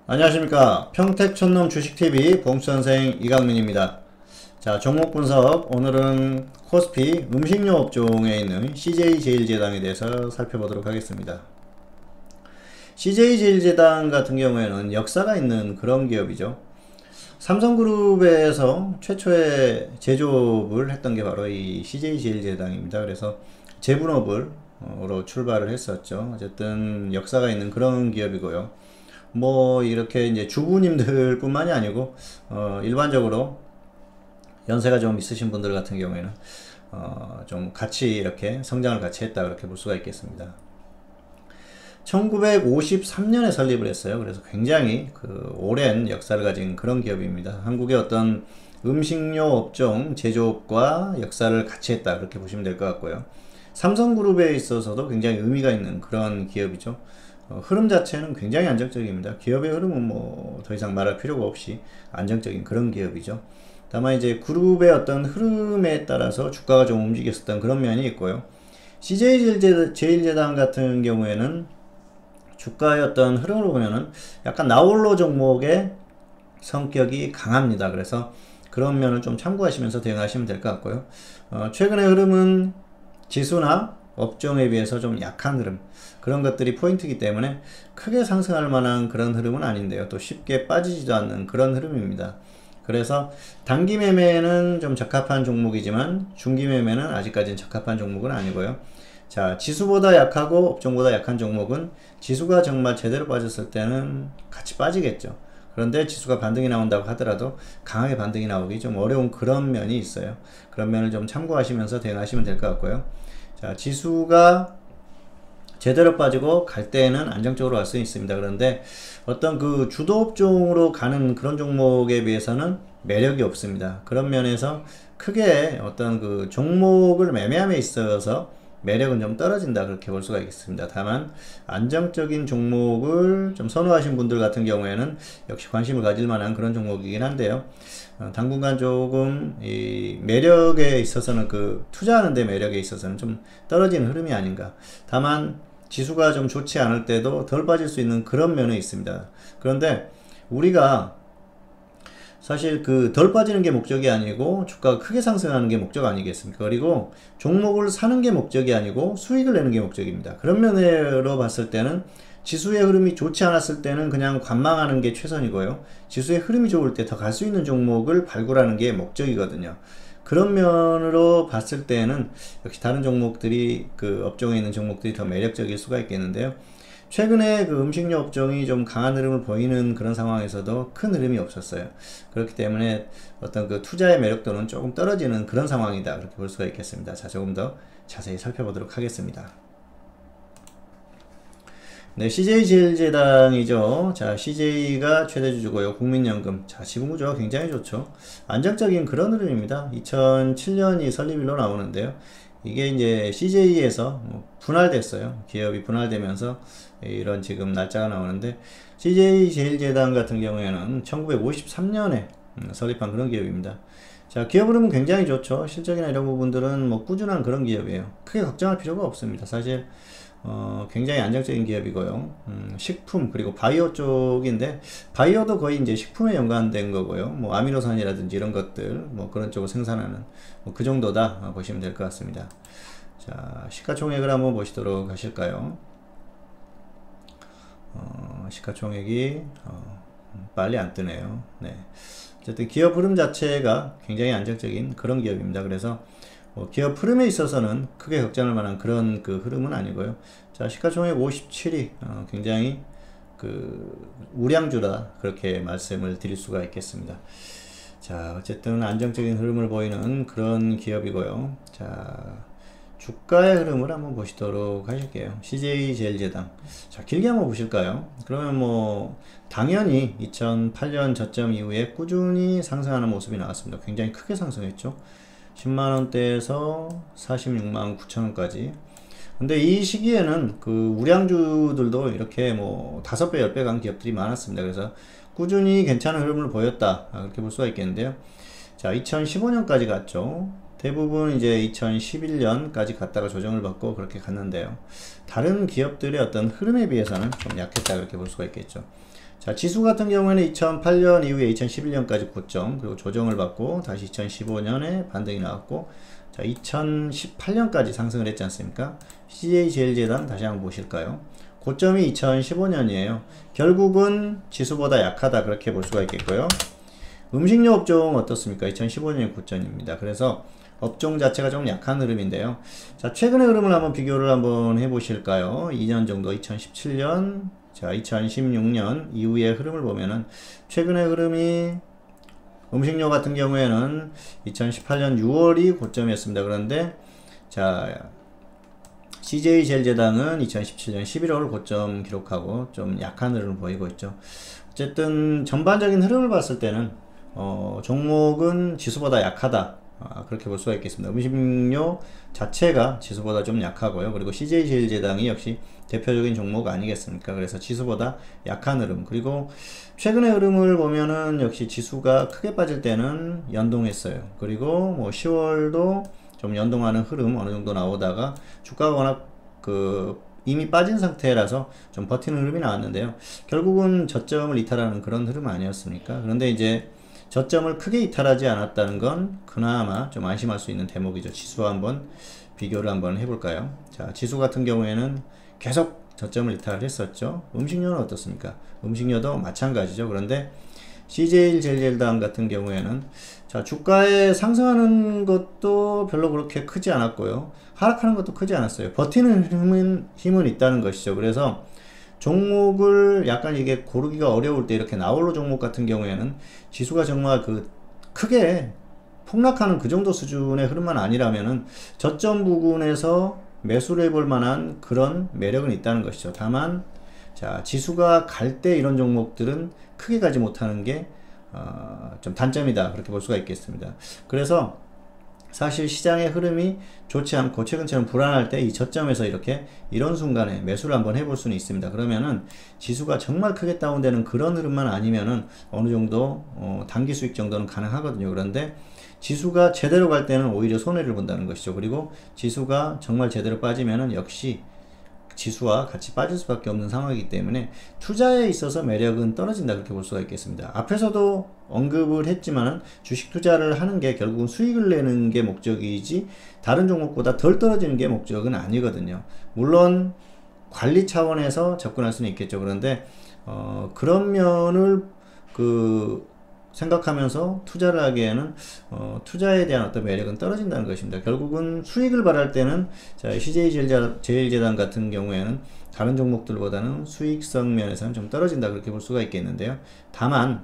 안녕하십니까. 평택촌놈 주식TV 봉수선생 이강민입니다. 자, 종목 분석. 오늘은 코스피 음식료 업종에 있는 CJ제일제당에 대해서 살펴보도록 하겠습니다. CJ제일제당 같은 경우에는 역사가 있는 그런 기업이죠. 삼성그룹에서 최초의 제조업을 했던 게 바로 이 CJ제일제당입니다. 그래서 제분업으로 출발을 했었죠. 어쨌든 역사가 있는 그런 기업이고요. 뭐 이렇게 이제 주부님들 뿐만이 아니고 일반적으로 연세가 좀 있으신 분들 같은 경우에는 좀 같이 이렇게 성장을 같이 했다 그렇게 볼 수가 있겠습니다. 1953년에 설립을 했어요. 그래서 굉장히 오랜 역사를 가진 그런 기업입니다. 한국의 어떤 음식료 업종 제조업과 역사를 같이 했다 그렇게 보시면 될 것 같고요. 삼성그룹에 있어서도 굉장히 의미가 있는 그런 기업이죠. 흐름 자체는 굉장히 안정적입니다. 기업의 흐름은 뭐 더 이상 말할 필요가 없이 안정적인 그런 기업이죠. 다만 이제 그룹의 어떤 흐름에 따라서 주가가 좀 움직였었던 그런 면이 있고요. CJ제일제당 같은 경우에는 주가의 어떤 흐름으로 보면은 약간 나홀로 종목의 성격이 강합니다. 그래서 그런 면을 좀 참고하시면서 대응하시면 될 것 같고요. 최근의 흐름은 지수나 업종에 비해서 좀 약한 흐름, 그런 것들이 포인트이기 때문에 크게 상승할 만한 그런 흐름은 아닌데요. 또 쉽게 빠지지도 않는 그런 흐름입니다. 그래서 단기 매매는 좀 적합한 종목이지만 중기 매매는 아직까지는 적합한 종목은 아니고요. 자, 지수보다 약하고 업종보다 약한 종목은 지수가 정말 제대로 빠졌을 때는 같이 빠지겠죠. 그런데 지수가 반등이 나온다고 하더라도 강하게 반등이 나오기 좀 어려운 그런 면이 있어요. 그런 면을 좀 참고하시면서 대응하시면 될 것 같고요. 자, 지수가 제대로 빠지고 갈 때는 안정적으로 갈 수 있습니다. 그런데 어떤 그 주도업종으로 가는 그런 종목에 비해서는 매력이 없습니다. 그런 면에서 크게 어떤 그 종목을 매매함에 있어서 매력은 좀 떨어진다 그렇게 볼 수가 있겠습니다. 다만 안정적인 종목을 좀 선호하신 분들 같은 경우에는 역시 관심을 가질 만한 그런 종목이긴 한데요. 당분간 조금 이 매력에 있어서는 투자하는 데 매력에 있어서는 좀 떨어지는 흐름이 아닌가. 다만 지수가 좀 좋지 않을 때도 덜 빠질 수 있는 그런 면은 있습니다. 그런데 우리가 사실 덜 빠지는 게 목적이 아니고 주가가 크게 상승하는 게 목적 아니겠습니까? 그리고 종목을 사는 게 목적이 아니고 수익을 내는 게 목적입니다. 그런 면으로 봤을 때는 지수의 흐름이 좋지 않았을 때는 그냥 관망하는 게 최선이고요. 지수의 흐름이 좋을 때 더 갈 수 있는 종목을 발굴하는 게 목적이거든요. 그런 면으로 봤을 때는 역시 다른 종목들이 업종에 있는 종목들이 더 매력적일 수가 있겠는데요. 최근에 음식료 업종이 좀 강한 흐름을 보이는 그런 상황에서도 큰 흐름이 없었어요. 그렇기 때문에 어떤 투자의 매력도는 조금 떨어지는 그런 상황이다 그렇게 볼 수가 있겠습니다. 자, 조금 더 자세히 살펴보도록 하겠습니다. 네, CJ제일제당이죠. 자, CJ가 최대주주고요. 국민연금. 자, 지분구조가 굉장히 좋죠. 안정적인 그런 흐름입니다. 2007년이 설립일로 나오는데요. 이게 이제 CJ에서 분할됐어요. 기업이 분할되면서 이런 지금 날짜가 나오는데, CJ제일제당 같은 경우에는 1953년에 설립한 그런 기업입니다. 자, 기업 흐름은 굉장히 좋죠. 실적이나 이런 부분들은 뭐 꾸준한 그런 기업이에요. 크게 걱정할 필요가 없습니다. 사실 굉장히 안정적인 기업이고요. 식품 그리고 바이오 쪽인데, 바이오도 거의 이제 식품에 연관된 거고요. 뭐 아미노산이라든지 이런 것들 뭐 그런 쪽을 생산하는 뭐 그 정도다 보시면 될 것 같습니다. 자, 시가총액을 한번 보시도록 하실까요? 시가총액이 빨리 안 뜨네요. 네. 어쨌든 기업 흐름 자체가 굉장히 안정적인 그런 기업입니다. 그래서 기업 흐름에 있어서는 크게 걱정할 만한 그런 흐름은 아니고요. 자, 시가총액 57위 굉장히 우량주다 그렇게 말씀을 드릴 수가 있겠습니다. 자, 어쨌든 안정적인 흐름을 보이는 그런 기업이고요. 자, 주가의 흐름을 한번 보시도록 하실게요. CJ제일제당. 자, 길게 한번 보실까요? 그러면 뭐 당연히 2008년 저점 이후에 꾸준히 상승하는 모습이 나왔습니다. 굉장히 크게 상승했죠. 10만원대에서 46만 9천원까지. 근데 이 시기에는 우량주들도 이렇게 뭐 5배, 10배 간 기업들이 많았습니다. 그래서 꾸준히 괜찮은 흐름을 보였다 그렇게 볼 수가 있겠는데요. 자, 2015년까지 갔죠. 대부분 이제 2011년까지 갔다가 조정을 받고 그렇게 갔는데요. 다른 기업들의 어떤 흐름에 비해서는 좀 약했다 그렇게 볼 수가 있겠죠. 자, 지수 같은 경우에는 2008년 이후에 2011년까지 고점, 그리고 조정을 받고 다시 2015년에 반등이 나왔고, 자, 2018년까지 상승을 했지 않습니까? CJ제일제당 다시 한번 보실까요? 고점이 2015년이에요. 결국은 지수보다 약하다 그렇게 볼 수가 있겠고요. 음식료 업종 어떻습니까? 2015년이 고점입니다. 그래서 업종 자체가 좀 약한 흐름인데요. 자, 최근의 흐름을 한번 비교를 한번 해보실까요? 2년 정도, 2017년, 자, 2016년 이후의 흐름을 보면은 최근의 흐름이 음식료 같은 경우에는 2018년 6월이 고점이었습니다. 그런데 자, CJ제일제당은 2017년 11월 고점 기록하고 좀 약한 흐름을 보이고 있죠. 어쨌든 전반적인 흐름을 봤을 때는 종목은 지수보다 약하다. 그렇게 볼 수가 있겠습니다. 음식료 자체가 지수보다 좀 약하고요. 그리고 CJ제일제당이 역시 대표적인 종목 아니겠습니까? 그래서 지수보다 약한 흐름. 그리고 최근의 흐름을 보면은 역시 지수가 크게 빠질 때는 연동했어요. 그리고 뭐 10월도 좀 연동하는 흐름 어느 정도 나오다가 주가가 워낙 이미 빠진 상태라서 좀 버티는 흐름이 나왔는데요. 결국은 저점을 이탈하는 그런 흐름 아니었습니까? 그런데 이제 저점을 크게 이탈하지 않았다는 건 그나마 좀 안심할 수 있는 대목이죠. 지수와 한번 비교를 한번 해볼까요? 자, 지수 같은 경우에는 계속 저점을 이탈했었죠. 음식료는 어떻습니까? 음식료도 마찬가지죠. 그런데 CJ제일제당 같은 경우에는 자, 주가에 상승하는 것도 별로 그렇게 크지 않았고요. 하락하는 것도 크지 않았어요. 버티는 힘은 있다는 것이죠. 그래서 종목을 약간 이게 고르기가 어려울 때 이렇게 나홀로 종목 같은 경우에는 지수가 정말 크게 폭락하는 그 정도 수준의 흐름만 아니라면은 저점 부근에서 매수를 해볼 만한 그런 매력은 있다는 것이죠. 다만 자, 지수가 갈 때 이런 종목들은 크게 가지 못하는 게 좀 단점이다 그렇게 볼 수가 있겠습니다. 그래서 사실 시장의 흐름이 좋지 않고 최근처럼 불안할 때 이 저점에서 이런 순간에 매수를 한번 해볼 수는 있습니다. 그러면은 지수가 정말 크게 다운되는 그런 흐름만 아니면은 어느 정도 단기 수익 정도는 가능하거든요. 그런데 지수가 제대로 갈 때는 오히려 손해를 본다는 것이죠. 그리고 지수가 정말 제대로 빠지면은 역시 지수와 같이 빠질 수밖에 없는 상황이기 때문에 투자에 있어서 매력은 떨어진다 그렇게 볼 수가 있겠습니다. 앞에서도 언급을 했지만은 주식 투자를 하는 게 결국은 수익을 내는 게 목적이지 다른 종목보다 덜 떨어지는 게 목적은 아니거든요. 물론 관리 차원에서 접근할 수는 있겠죠. 그런데 그런 면을 생각하면서 투자를 하기에는 투자에 대한 어떤 매력은 떨어진다는 것입니다. 결국은 수익을 바랄 때는 자, CJ제일제당 같은 경우에는 다른 종목들보다는 수익성 면에서는 좀 떨어진다 그렇게 볼 수가 있겠는데요. 다만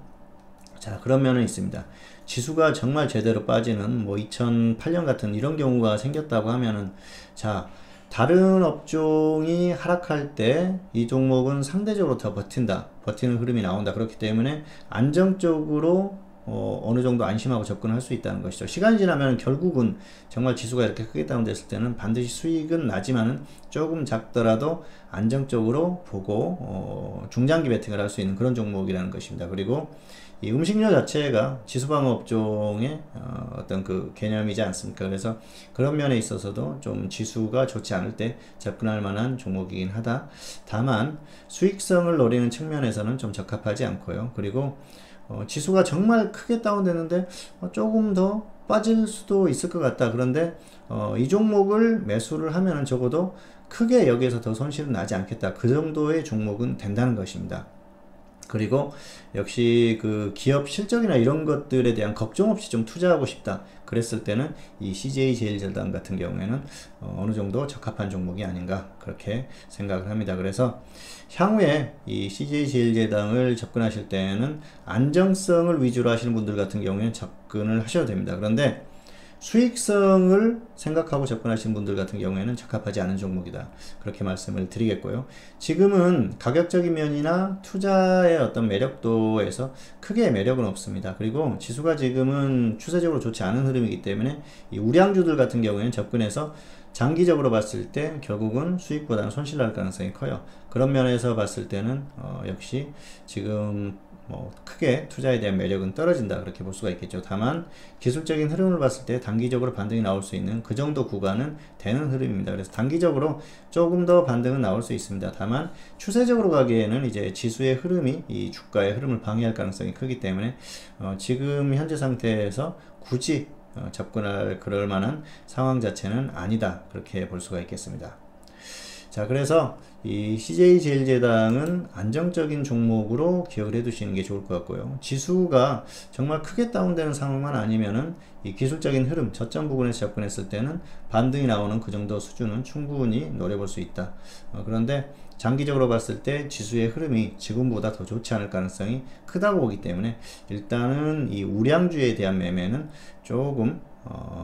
자, 그런 면은 있습니다. 지수가 정말 제대로 빠지는 뭐 2008년 같은 이런 경우가 생겼다고 하면은 자, 다른 업종이 하락할 때 이 종목은 상대적으로 더 버티는 흐름이 나온다. 그렇기 때문에 안정적으로 어느 정도 안심하고 접근할 수 있다는 것이죠. 시간이 지나면 결국은 정말 지수가 이렇게 크게 다운됐을 때는 반드시 수익은 나지만은 조금 작더라도 안정적으로 보고 중장기 베팅을 할 수 있는 그런 종목이라는 것입니다. 그리고 이 음식료 자체가 지수방어 업종의 어떤 개념이지 않습니까? 그래서 그런 면에 있어서도 좀 지수가 좋지 않을 때 접근할 만한 종목이긴 하다. 다만 수익성을 노리는 측면에서는 좀 적합하지 않고요. 그리고 지수가 정말 크게 다운되는데 조금 더 빠질 수도 있을 것 같다. 그런데 이 종목을 매수를 하면은 적어도 크게 여기에서 더 손실은 나지 않겠다. 그 정도의 종목은 된다는 것입니다. 그리고 역시 기업 실적이나 이런 것들에 대한 걱정 없이 좀 투자하고 싶다 그랬을 때는 이 CJ제일제당 같은 경우에는 어느 정도 적합한 종목이 아닌가 그렇게 생각을 합니다. 그래서 향후에 이 CJ제일제당을 접근하실 때는 안정성을 위주로 하시는 분들 같은 경우에는 접근을 하셔도 됩니다. 그런데 수익성을 생각하고 접근하시는 분들 같은 경우에는 적합하지 않은 종목이다 그렇게 말씀을 드리겠고요. 지금은 가격적인 면이나 투자의 어떤 매력도에서 크게 매력은 없습니다. 그리고 지수가 지금은 추세적으로 좋지 않은 흐름이기 때문에 이 우량주들 같은 경우에는 접근해서 장기적으로 봤을 때 결국은 수익보다는 손실 날 가능성이 커요. 그런 면에서 봤을 때는 역시 지금 뭐 크게 투자에 대한 매력은 떨어진다 그렇게 볼 수가 있겠죠. 다만 기술적인 흐름을 봤을 때 단기적으로 반등이 나올 수 있는 그 정도 구간은 되는 흐름입니다. 그래서 단기적으로 조금 더 반등은 나올 수 있습니다. 다만 추세적으로 가기에는 이제 지수의 흐름이 이 주가의 흐름을 방해할 가능성이 크기 때문에 지금 현재 상태에서 굳이 접근할 그럴 만한 상황 자체는 아니다 그렇게 볼 수가 있겠습니다. 자, 그래서 이 CJ제일제당은 안정적인 종목으로 기억을 해 두시는 게 좋을 것 같고요. 지수가 정말 크게 다운되는 상황만 아니면은 이 기술적인 흐름, 저점 부분에서 접근했을 때는 반등이 나오는 그 정도 수준은 충분히 노려볼 수 있다. 그런데 장기적으로 봤을 때 지수의 흐름이 지금보다 더 좋지 않을 가능성이 크다고 보기 때문에 일단은 이 우량주에 대한 매매는 조금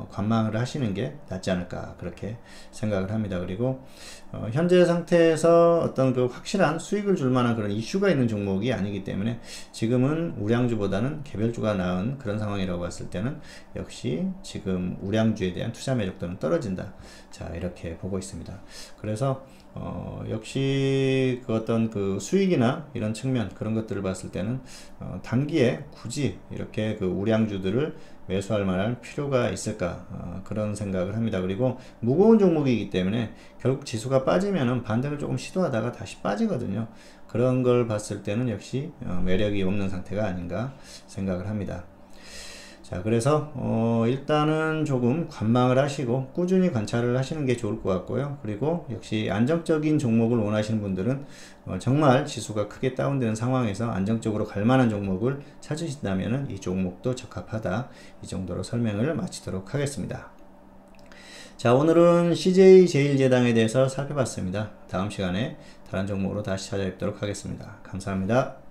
관망을 하시는 게 낫지 않을까 그렇게 생각을 합니다. 그리고 현재 상태에서 어떤 그 확실한 수익을 줄 만한 그런 이슈가 있는 종목이 아니기 때문에 지금은 우량주보다는 개별주가 나은 그런 상황이라고 봤을 때는 역시 지금 우량주에 대한 투자 매력도는 떨어진다. 자, 이렇게 보고 있습니다. 그래서 역시 그 어떤 그 수익이나 이런 측면 그런 것들을 봤을 때는 단기에 굳이 이렇게 그 우량주들을 매수할 만한 필요가 있을까 그런 생각을 합니다. 그리고 무거운 종목이기 때문에 결국 지수가 빠지면은 반등을 조금 시도하다가 다시 빠지거든요. 그런 걸 봤을 때는 역시 매력이 없는 상태가 아닌가 생각을 합니다. 자, 그래서 일단은 조금 관망을 하시고 꾸준히 관찰을 하시는 게 좋을 것 같고요. 그리고 역시 안정적인 종목을 원하시는 분들은 정말 지수가 크게 다운되는 상황에서 안정적으로 갈 만한 종목을 찾으신다면 이 종목도 적합하다. 이 정도로 설명을 마치도록 하겠습니다. 자, 오늘은 CJ제일제당에 대해서 살펴봤습니다. 다음 시간에 다른 종목으로 다시 찾아뵙도록 하겠습니다. 감사합니다.